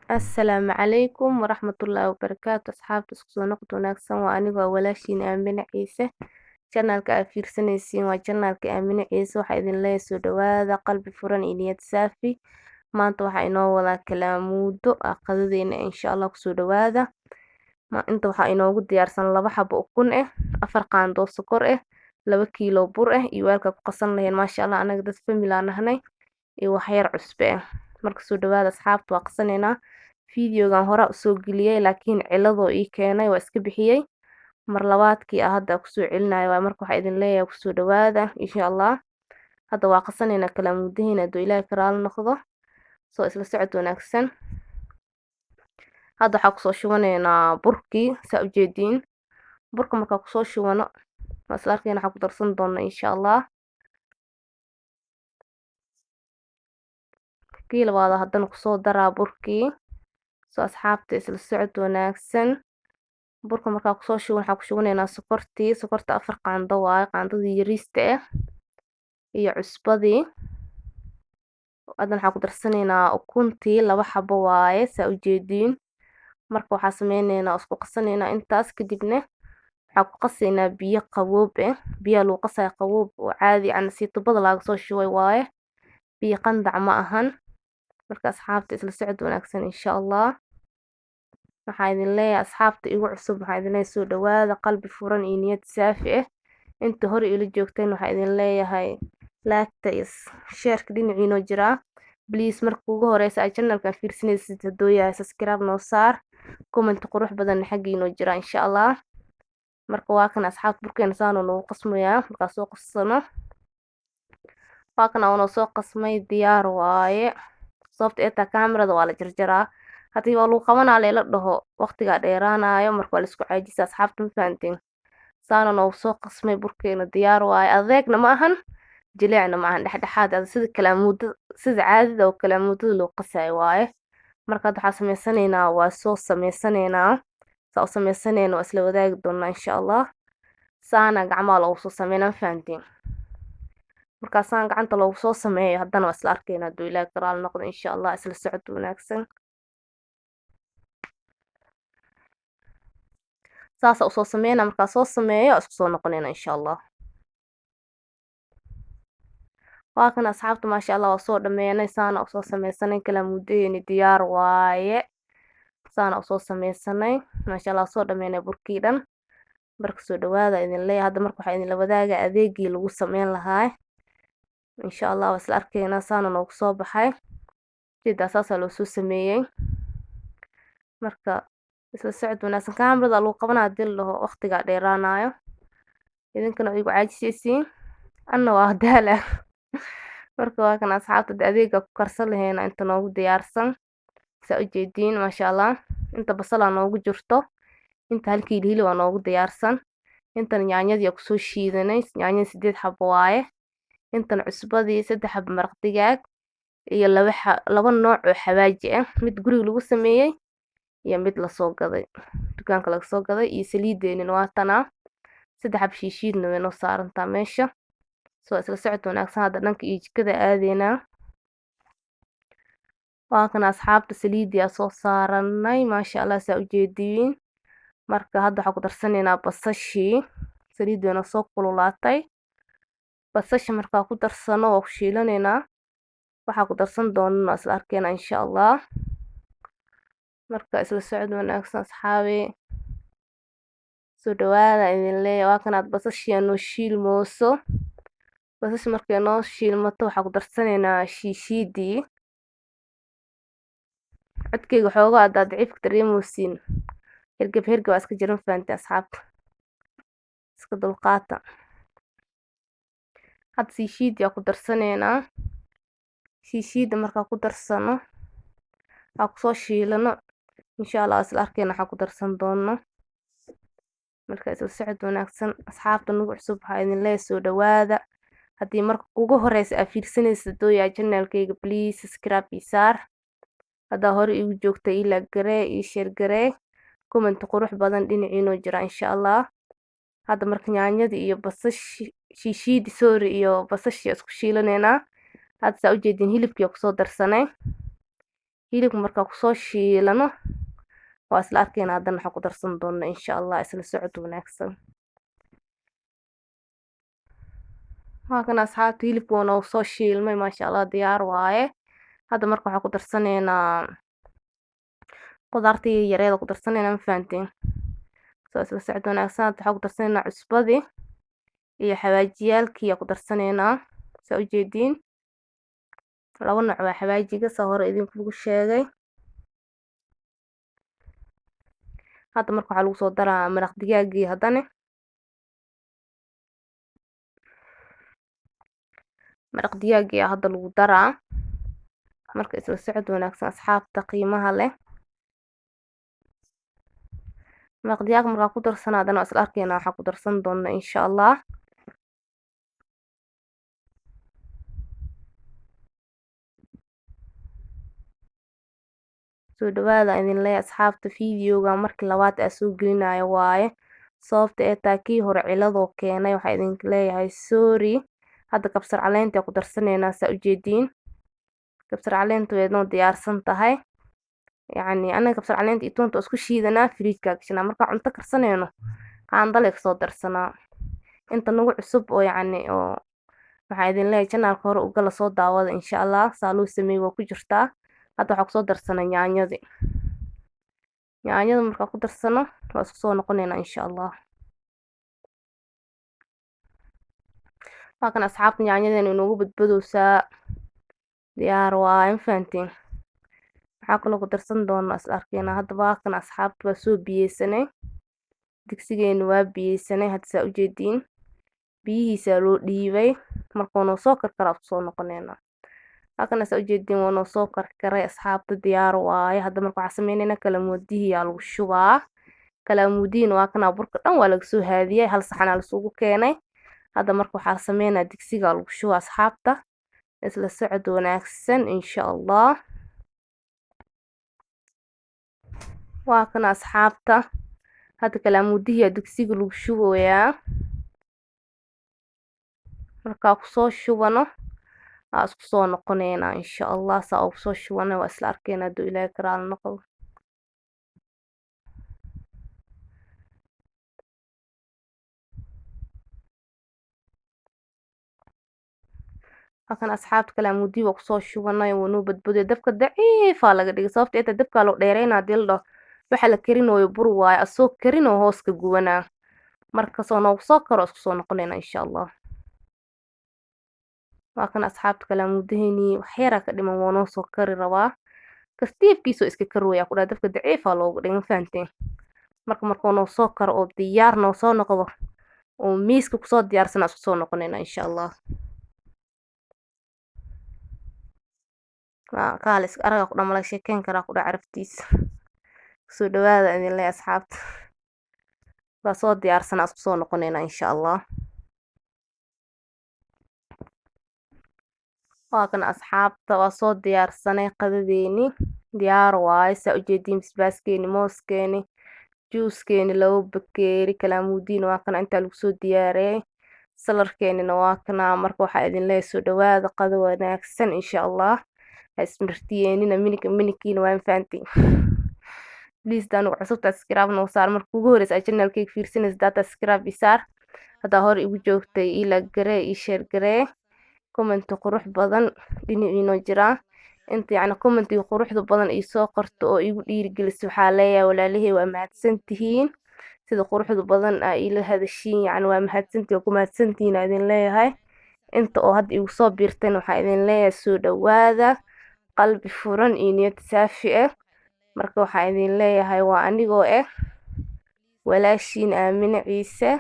Asalaamu calaykum waraxmatullaahi wabarakaatu asxaabta isku soo noqod wanaagsan waa anigoo walaashiin Aamine Ciise channelka aad fiirsanaysiin waa channelka Aamine Ciise waxaa idin leeyahay soo dhawaada qalbi furan iyo niyad saafi maanta waxaa inoo wadaa kalaamuudo qadadeena insha Allah kusoo dhawaada inta waxaa inoogu diyaarsan 2 xabo ukun afar qaando sokor laba kiilo bur iyo weelka ku qasan lahayn maasha Allah anaga dad family aan nahnay iyo wax yar cusbe marka soo dhawaada asxaabta waa qasaneynaa fiidiyogan hore soo geliyay laakiin ciladoo ii keenay waa iska bixiyay mar labaadkii hadda ku soo celinayo waa marka waxa idin leeyahay ku soo dhawaada insha Allah hadda waa qasaneynaa kalaamuudaheena haduu Ilaahay ka raali noqdo soo isla socod wanaagsan hadda waxaa ku soo shubaneynaa burkii saa u jeediin burka marka ku soo shubano waa isla arkeena waxa ku darsan doona insha Allah kii labaad haddana ku soo daraa burkii soo asxaabta isla socod wanaagsan burka marka ku soo shuban waxa ku shubaneynaa sokorta 4 qaando waaye qaandadii yariista iyo cusbadii haddana waxa ku darsaneynaa ukuntii 2 xabo waaye saa u jeediin marka waxa sameeynaa isku qasaneynaa intaas kadibna waxa ku qaseynaa biyo qaboob biyo lagu qasay qaboob oo caadi aan si tubada laga soo shubay waaye biyo qandac ma ahan marka asxaabta isla socod wanaagsan insha Allah waxaa idin leeyahay asxaabta igu cusub waxaa idin leeyahay soo dhawaada qalbi furan iyo niyad saafi inta hore ila joogteen waxaa idin leeyahay laagta is share dhinaciino jira please marka ugu horeysa ay channelka fiirsanaysid hadoo yahay subscribe noo saar comment qurux badan xagiino jira insha Allah marka waa kan asxaabta burkeena saan oo qasmaya marka soo qasano waa kan oo soo qasmay diyaar waaye sababta ee taa kaamirada waa la jarjaraa hadii waa lagu qabanaa la dhaho waqtiga dheeraanayo marka waa la isku caajisa asxaabta ma fahanteen saan oo soo qasmay burkeena diyaar waaye adeegna ma ahan jileecna ma ahan dhexdhexaad sida kalaamuuda sida caadada oo kalaamuudada loo qasay waaye marka waxa sameeysanayna waa soo sameeysanayna soo sameeysanayna isla wadaagi doona insha Allah saana gacmaha loo soo sameeyna fahanteen marka saan gacanta loogu soo sameeyo haddana waa isla arkeena haduu Ilaahay ka raali noqdo insha Allah isla socod wanaagsan saas oo soo sameeyna marka soo sameeyo isku soo noqonayna insha Allah waa kan asxaabta maasha Allah waa soo dhameeynay saana oo soo sameeysanay kalaamuudaheena diyaar waaye saana oo soo sameeysanay maasha Allah soo dhameeynay burkii dhan marka soo dhawaada idin leeyahay hadda marka waxa idin la wadaaga adeegii lagu sameyn lahaa insha Allah waa isla arkeena saana noogu soo baxay sida asaasa loo soo sameeyay marka isla socod wanaagsan kaamirada lagu qabanaa dil laho waqtiga dheeraanayo idinkana igu caajisaysiin anna waa daala marka waa kan asxaabta adeega ku karsan laheena inta noogu diyaarsan saa u jeediin maasha Allah inta basal noogu jirto inta halkii hilib waa noogu diyaarsan intan yaanyadii ku soo shiidanay yaanyada 8 xabo waaye intan cusbadii 3 xabo maraq digaag iyo laba nooc oo xawaaji mid guriga lagu sameeyay iyo mid la soo gaday dukaanka laga soo gaday iyo saliideena waa tana 3 xabo shiishiidna way noo saarantaa meesha soo isla socod wanaagsan hadda dhanka iyo jikada aadeena waa kan asxaabta saliidiya soo saaranay maasha Allah saa u jeediin marka hadda waxa ku darsaneynaa basashii saliideena soo kululaatay basasha marka ku darsano oo ku shiilaneynaa waxa ku darsan doonaa isla arkeena insha Allah marka isla socod wanaagsan asxaabi soo dhawaada idin leeyahay waa kan basasha noo shiilmooso basasha markay noo shiilmato waxa ku darsaneynaa shiishidii codkayga xoogaa aad daciifka dareemosiin hergeb waa iska jiran fahantii asxaabta iska dulqaata had shiishida ku darsaneynaa shiishida marka ku darsano waxa ku soo shiilano insha Allah isla arkeena waxa ku darsan doono marka isla socod wanaagsan asxaabta nagu cusub waxa idin leeyahay soo dhawaada hadii marka ugu horeysa aad fiirsanaysid dooyaa channelkayga please subscribe isaar hadda hore igu joogta ila garee iyo share garee comment qurux badan dhinaciino jira insha Allah hadda marka yaanyada iyo basash shiishidi iyo basasha isku shiilanayna hadda saa u jeedin hilibkii ku soo darsanay hilibka markaa kusoo shiilano waa isla arkeena haddana waxaan ku darsan doona insha allah isla socod wanaagsan. waa kan asxaabta hilibka waa noo soo shiilmay maasha allah diyaar waaye. hadda marka waxaan ku darsaneynaa qudaartii yareeda ku darsaneynaa ma fahanteen. soo isla socod wanaagsan hadda waxaan ku darsaneynaa cusbadii iyo xawaajiyaalkii aa ku darsaneynaa saa ujeediin. laba nooc waa xawaajiga saa hore idinkugu sheegay. hadda marka waxaa lagu soo daraa maraq digaagii haddana maraq digaagii aa hadda lagu daraa. marka isla socod wanaagsan asxaabta qiimaha leh. maraq digaag markaa ku darsana haddana waa isla arkeena waxaa ku darsan doona insha allah. soo dhawaada idin leeyahay asxaabta fiidiyowga markii labaad aa soo gelinayo waaye. sababta ee taa kii hore ciladoo keenay waxaa idin leeyahay sorry. hadda kabsar caleenta ku darsaneynaa saa ujeediin. kabsar caleenta way noo diyaarsan tahay. yacni anaga kabsar caleenta iyo toonta isku shiidanaa firiijka gashanaa markaa cunto karsaneyno qaandale kasoo darsanaa. inta nagu cusub oo yacni oo waxaa idin leeyahay janaalka hore ugala soo daawada insha allah saa loo sameeyey waa ku jirtaa. hadda waxaa kusoo darsana yaanyadii. yaanyada markaa ku darsano waa isku soo noqoneynaa insha allah. waa kan asxaabta yaanyadeena inoogu badbadowsaa diyaar waaye ma fahanteen. waxaa kaloo ku darsan doona isla arkeena. hadda waa kan asxaabta waa soo biyeysanay. digsigeena waa biyeysanay hadda saa ujeediin. biyihiisaa loo dhiibay markuu noo soo karkaraa kusoo noqoneynaa. halkan saa ujeediin waa noo soo karkaray asxaabta diyaar waaye. hadda marka waxaa sameyneynaa kalamoodihiyaa lagu shubaa. kalamoodihiina waa kanaa burka dhan waa laga soo haadiyay hal saxanaa lasugu keenay. hadda marka waxaa sameynaa digsigaa lagu shubaa asxaabta isla socod wanaagsan insha allah. waa kana asxaabta hadda kalamoodihiyaa digsiga lagu shubayaa. markaa kusoo shubano aa isku soo noqoneynaa insha allah. saa ugu soo shubana waa isla arkeena hadduu ilaahay karaal noqdo. halkan asxaabta kalamoodi waa kusoo shubanay waa noo badbaday. dabka daciifaa laga dhigay sababta ee dabkaa loo dheereynaa hadii la dhaho waxa la karinooyo bur waaye asoo karinoo hoos ka gubanaa. marka soo noogu soo karo isku soo noqoneynaa insha allah. waa kan asxaabta kalamoodaheenii wax yaraa ka dhiman waa noo soo kari rabaa. kastiifkiisoo iska karooyaa ku dhaha dabka daciifaa loogu dhigay ma fahanteen. markuu noo soo karo oo diyaar noo soo noqdo oo miiska kusoo diyaarsana isku soo noqoneynaa insha allah. kaalis araga ku dhamala sheekeen karaa ku dhaca caraftiisa. soo dhawaada idin leeyahay asxaabta. waa soo diyaarsana isku soo noqoneynaa insha allah. waa kan asxaabta waa soo diyaarsanay qadadeeni diyaar waaye. saa ujeediin basbaaskeeni mooskeeni juuskeeni labo bakeeri kalamoodiina waa kana intaa lagu soo diyaariyey. salarkeenina waa kana. marka waxaa idin leeyahay soo dhawaada qado wanaagsan insha allah. ha ismartiyeenina minikiina waa fahantiin. please daan ugu cusubta subscribe noo saar. marka ugu horeysa channelkayga fiirsanaysa data subscribe isaar. haddaa hore igu joogtay ii like garee ii share garee. comment qurux badan dhinaciinoo jiraa. inta yacni commentiga quruxda badan ii soo qorto oo igu dhiirigelisa waxaa leeyahay walaalihii waa mahadsan tihiin. sida quruxda badan aa ila hadashiin yacni waa mahadsantihiin ku mahadsantihiin aa idin leeyahay. inta oo hadda igu soo biirteen waxaa idin leeyahay soo dhawaada qalbi furan iyo niyad saafi ah. marka waxaa idin leeyahay waa anigoo walaashiin aamine ciise.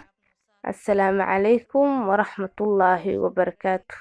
assalaamu calaykum waraxmatullaahi wabarakaatu.